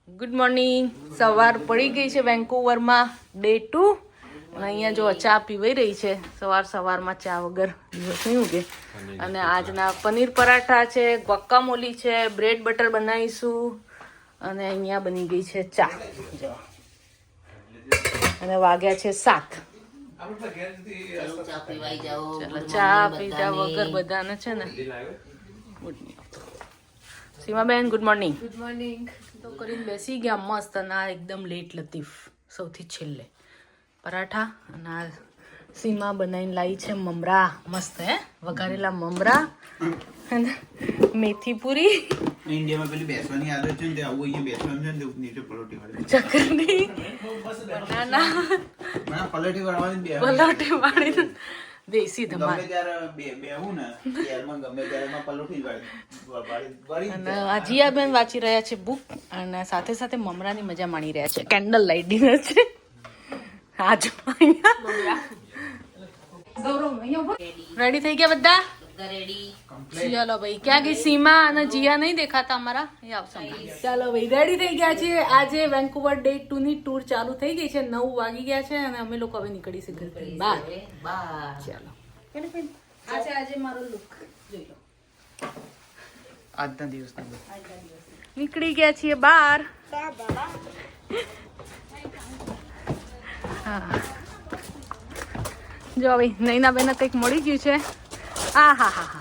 Good morning. સવાર પડી ગઈ છે વેન્કુવરમાં, ડે 2. અને અહીંયા જો ચા પીવાઈ રહી છે. સવારમાં ચા વગર દિવસ નહીં ઉગે. અને આજના પનીર પરાઠા છે, ગોકામોલી છે, બ્રેડ બટર બનાવીશું. અને અહીંયા બની ગઈ છે ચા જો. અને વાગ્યા છે 7. ચા પીધા વગર બધાને છે ને good morning. સીમાબેન good morning. Good morning. તો કરીને બેસી ગયા મસ્ત. અને આ એકદમ લેટ લતીફ સૌથી છેલ્લે પરાઠા. અને આ સીમા બનાવીને લાવી છે મમરા મસ્ત, હે વઘારેલા મમરા અને મેથી પૂરી. ઇન્ડિયામાં પેલી બેસવાની આદત છે ને તે આવું અહીંયા બેસવાનું છે ને નીચે પલોટી વાળી ચકરડી બનાના પલોટી વાળવાની પલોટી વાળી દેશી ધમાલ. ગમે ત્યારે બેહું ને ત્યારમાં ગમે ત્યારે એમાં પલોટી વાળી. અને આ જીયાબેન વાંચી રહ્યા છે બુક અને સાથે સાથે મમરાની મજા માણી રહ્યા છે. કેન્ડલ લાઇટ ડિનર છે આજ. રેડી થઈ ગયા બધા? ચાલો ભાઈ. ક્યાં ગઈ સીમા અને જીયા? નહીં દેખાતા અમારા. એ આવશે. ચાલો ભાઈ રેડી થઈ ગયા છે. આજે વેન્કુવર ડે 2 ની ટૂર ચાલુ થઈ ગઈ છે. 9 વાગી ગયા છે અને અમે લોકો હવે નીકળીશું ઘરથી બહાર. ચાલો. આજે મારો લુક જોઈ લો. આજના દિવસના નીકળી ગયા છીએ બહાર. હા જો ભાઈ નૈના બેન કંઈક મળી ગયું છે. આ હા હા હા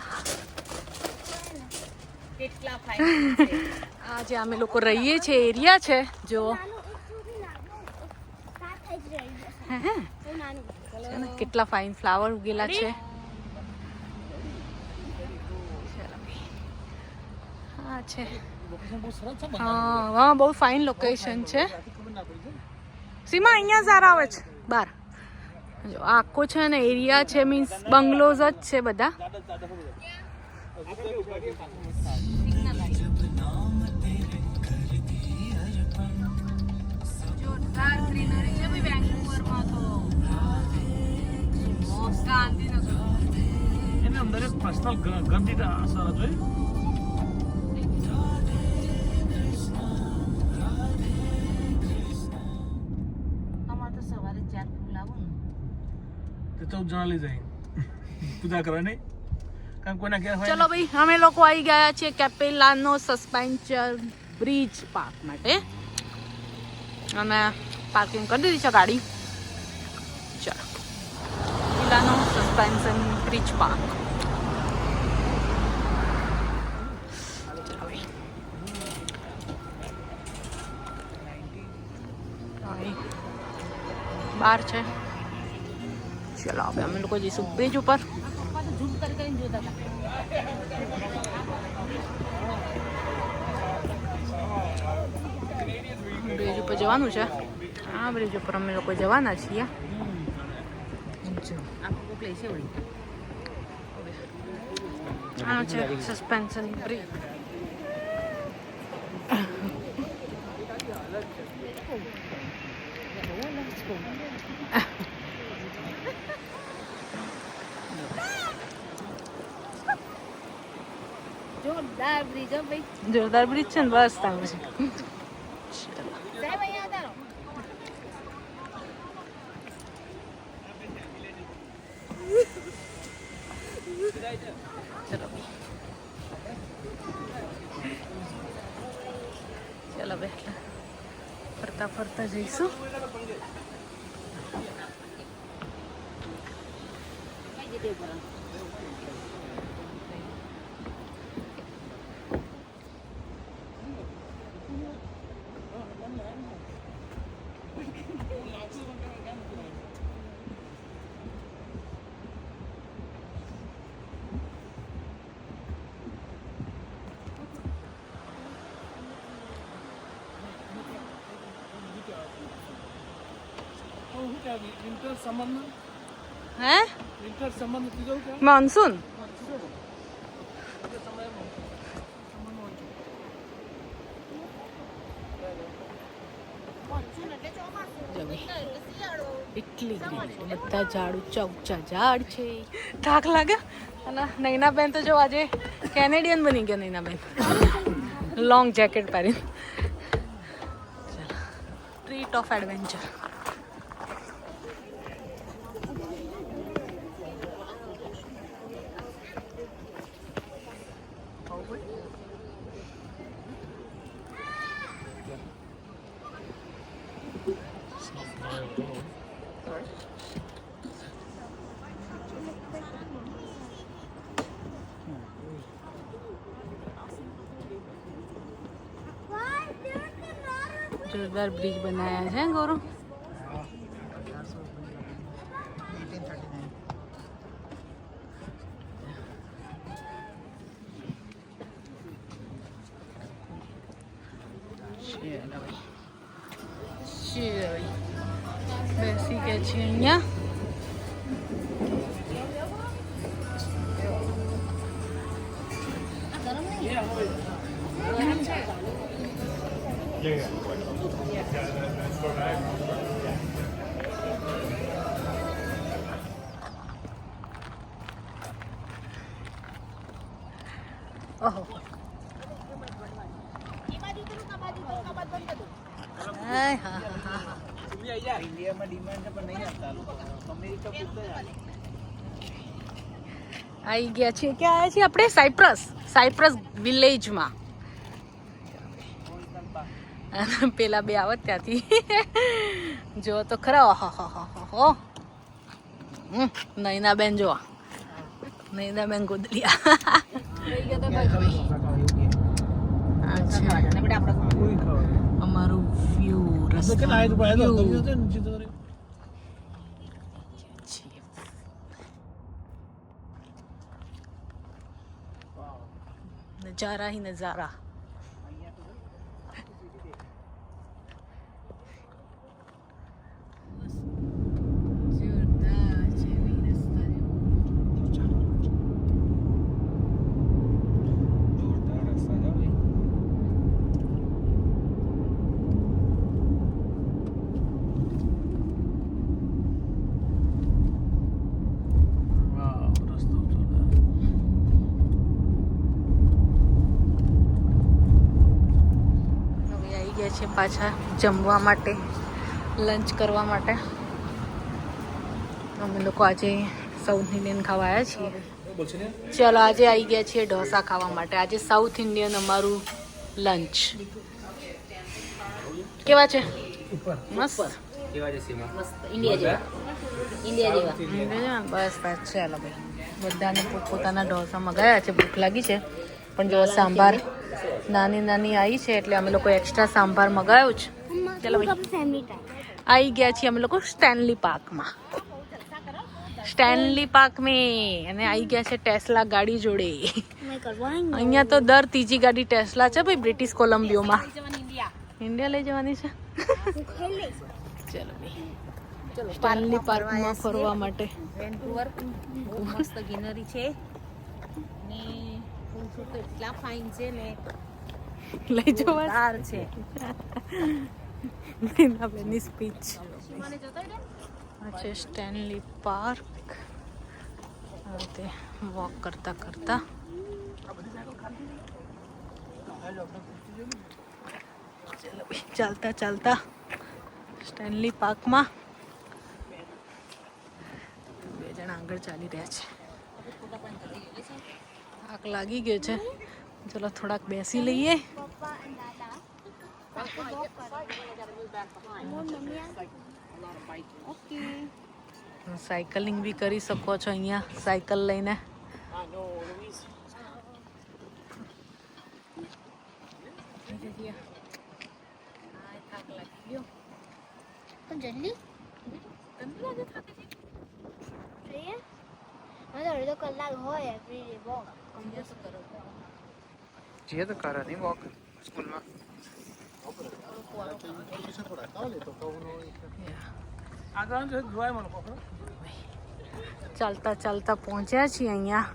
આજે અમે લોકો રહીએ છીએ એરિયા છે જો. કેટલા ફાઇન ફ્લાવર ઉગેલા છે. હા છે. હા બહુ ફાઇન લોકેશન છે. સીમા અહીંયા સારા આવે છે બાર. જો આખો છે ને એરિયા છે, મીન્સ બંગલોઝ જ છે બધા. જોરદાર ગ્રીનરી છે ભાઈ વેન્કુવરમાં તો. એને અંદર એક પર્સનલ ઘર દીધા સારા જોઈ. અમાર તો સવારે 4 ફૂલ આવું તે 14 જણા લઈ જાય પૂજા કરવા નહીં કારણ કોઈના ઘેર હોય. ચલો ભાઈ અમે લોકો આવી ગયા છીએ કેપેલાનો સસ્પેન્શન બ્રિજ પાર્ક માટે. અને પાર્કિંગ કરી દીધી છે ગાડી. ચલો કેપેલાનો સસ્પેન્શન બ્રિજ પાર્ક. બાર છે. ચલો હવે અમે લોકો જઈશું બ્રિજ ઉપર. બ્રિજ ઉપર જવાનું છે. આ બ્રિજ ઉપર અમે લોકો જવાના છીએ. આ છે સસ્પેન્શન બ્રિજ. જોરદાર બ્રિજ હો ભાઈ. જોરદાર બ્રિજ છે ને બસ તારું છે. ચલો બે ફરતા ફરતા જઈશું. વિન્ટર સમર હે વિન્ટર સમર નથી જવું કે મોન્સૂન. એટલી બધા ઝાડ ઊંચા ઊંચા ઝાડ છે. થાક લાગે. અને નૈનાબેન તો જો આજે કેનેડિયન બની ગયા. નૈનાબેન લોંગ જેકેટ પહેરીને સ્ટ્રીટ ઓફ એડવેન્ચર. जोरदार ब्रिज बनाया है गौरव. બેસી ગયા છીએ અહીંયા. ઓહો હાય હા હા હા. ઇન્ડિયામાં ડિમાન્ડ છે પણ નહીં આપતા લોકો. અમેરિકા પૂરતા જ આવે. આવી ગયા છીએ. ક્યાં આવ્યા છીએ આપણે? સાયપ્રસ વિલેજમાં. પેલા બે આવત ત્યાંથી જો તો ખરા. ઓહો નૈનાબેન જો, નૈનાબેન ગોદલિયા. અમારું વ્યૂ નજારા ही नजारा. છે પાછા જમવા માટે, લંચ કરવા માટે. અમે લોકો આજે સાઉથ ઇન્ડિયન ખાવા આવ્યા છીએ. ચલો આજે આવી ગયા છીએ ઢોસા ખાવા માટે. આજે સાઉથ ઇન્ડિયન અમારું લંચ. કેવા છે? મસ્ત. ઇન્ડિયા જેવા. બસ બસ ચાલો ભાઈ. બધાને પોતાના ઢોસા મગાવ્યા છે. ભૂખ લાગી છે પણ જો સાંભાર નાની નાની આવી છે એટલે અમે લોકો એક્સ્ટ્રા સાંભાર મગાવ્યું છે. ચાલો ભાઈ આવી ગયા છીએ અમે લોકો સ્ટેનલી પાર્કમાં. અને આવી ગયા છે ટેસ્લા ગાડી જોડે. અહીંયા તો દર ત્રીજી ગાડી ટેસ્લા છે ભાઈ બ્રિટિશ કોલંબિયામાં. ઇન્ડિયા લઈ જવાની છે. ચલો ભાઈ સ્ટેનલી પાર્કમાં ફરવા માટે. મસ્ત ગ્રીનરી છે ને કેટલા ફાઇન છે ને લઈ જવા કાર છે. બેની સ્પીચ છે સ્ટેનલી પાર્ક. તે વોક કરતા કરતા ચલો ભાઈ ચાલતા ચાલતા સ્ટેનલી પાર્કમાં. બે જણા આગળ ચાલી રહ્યા છે. થાક લાગી ગયો છે. ચલો થોડાક બેસી લઈએ. સાયકલિંગ બી કરી શકો છો અહીંયા સાયકલ લઈને. થાક લાગી ગયો પણ જલ્દી અડધો કલાક હોય એવરી વોક. જે તો કરે નહીં વોક સ્કૂલમાં. ચાલતા ચાલતા પહોંચ્યા છીએ અહીંયા.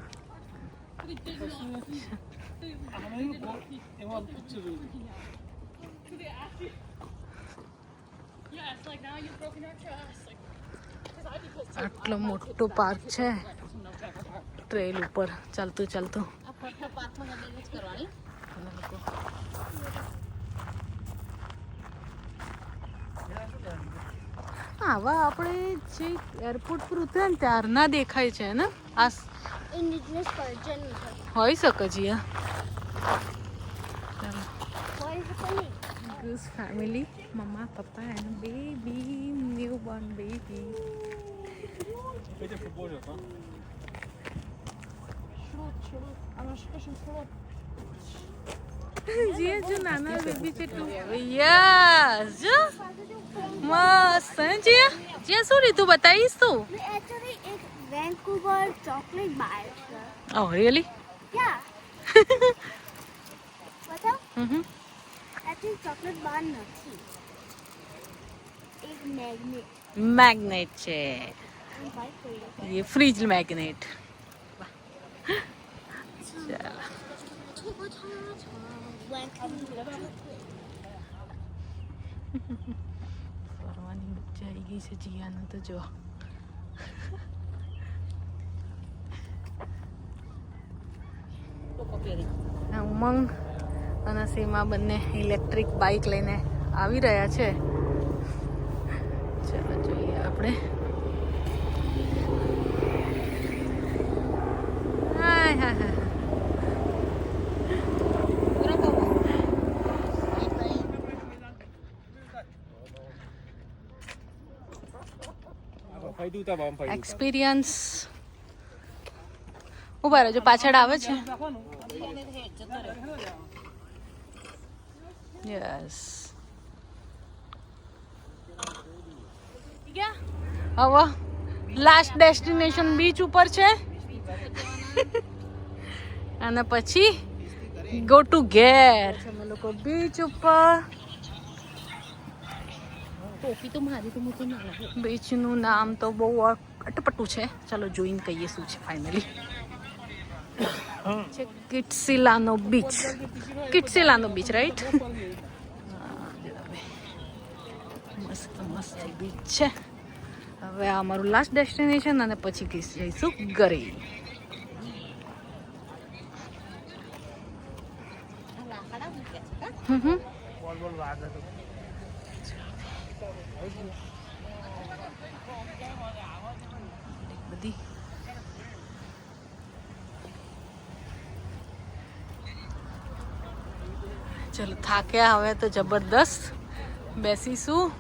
આટલો મોટો પાર્ક છે ટ્રેલ ઉપર ચાલતું ચાલતું. આવા આપણે જે એરપોર્ટ પર ઉતરે ને ત્યારના દેખાય છે ને આ ઇન્ડિજિનસ કલ્ચર હોઈ શકે છે હોય શકે નહીં. Goose family, mama, papa and baby, newborn baby. Będzie próbować, no? જે જો નાના બેબી છે તું યસ જો મસ્ત હે જે શું લીધું બતાવીશ તું Actually, એક Vancouver chocolate bar છે. ઓહ રિયલી Yeah. બતાવ. Actually, chocolate bar નથી. એક magnet. મેગ્નેટ છે અને બાય કરી. ये फ्रिज मैग्नेट ફરવાની મજા આવી ગઈ છે જીયાને તો જો ઉમંગ અને સીમા બંને ઇલેક્ટ્રિક બાઇક લઈને આવી રહ્યા છે ચલો જોઈએ આપણે ફાયદું તા બામ ફાયદું એક્સપિરિયન્સ ઉભા રહેજો પાછળ આવે છે યસ હવે લાસ્ટ ડેસ્ટિનેશન બીચ ઉપર છે અને પછી ગો ટુ ઘેર અમે લોકો બીચ ઉપર ટોપી તો મારી તો મોટી ના લાગે. બીચનું નામ તો બહુ અટપટું છે ચાલો જોઈને કહીએ શું છે ફાઇનલી છે કિટ્સિલાનો બીચ રાઈટ મસ્ત મસ્ત બીચ છે હવે આ અમારું લાસ્ટ ડેસ્ટિનેશન અને પછી જઈશું ઘરે બોલ બોલ વાગે તો બધી ચલો થાક્યા હવે તો જબરદસ્ત બેસીશું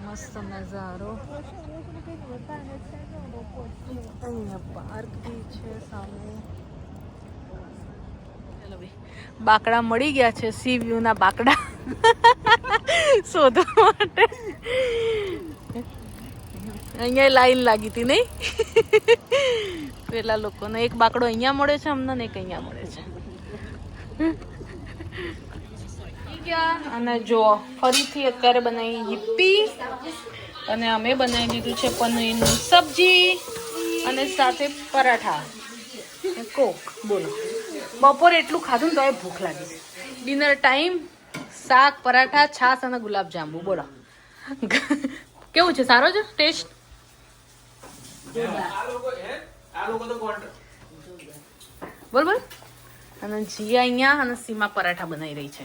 મસ્ત નજારો અહીંયા પાર્ક બી છે સામે ચલો ભાઈ બાકડા મળી ગયા છે સી વ્યૂ ના બાકડા શોધવા માટે અહીંયા લાઈન લાગી હતી નહીં પેલા લોકોને એક બાકડો અહીંયા મળે છે અમને ને એક અહીંયા મળે છે અને જો ફરીથી અત્યારે બનાવી હિપ્પી અને અમે બનાવી દીધું છે પનીરની સબ્જી અને સાથે પરાઠા કોક બોલો બપોરે એટલું ખાધું ને તો એ ભૂખ લાગી ડિનર ટાઈમ શાક પરાઠા છાશ અને ગુલાબ જાંબુ બોલો કેવું છે સારો છે ટેસ્ટ બોલ બોલ અને જીયા અહીંયા અને સીમા પરાઠા બનાવી રહી છે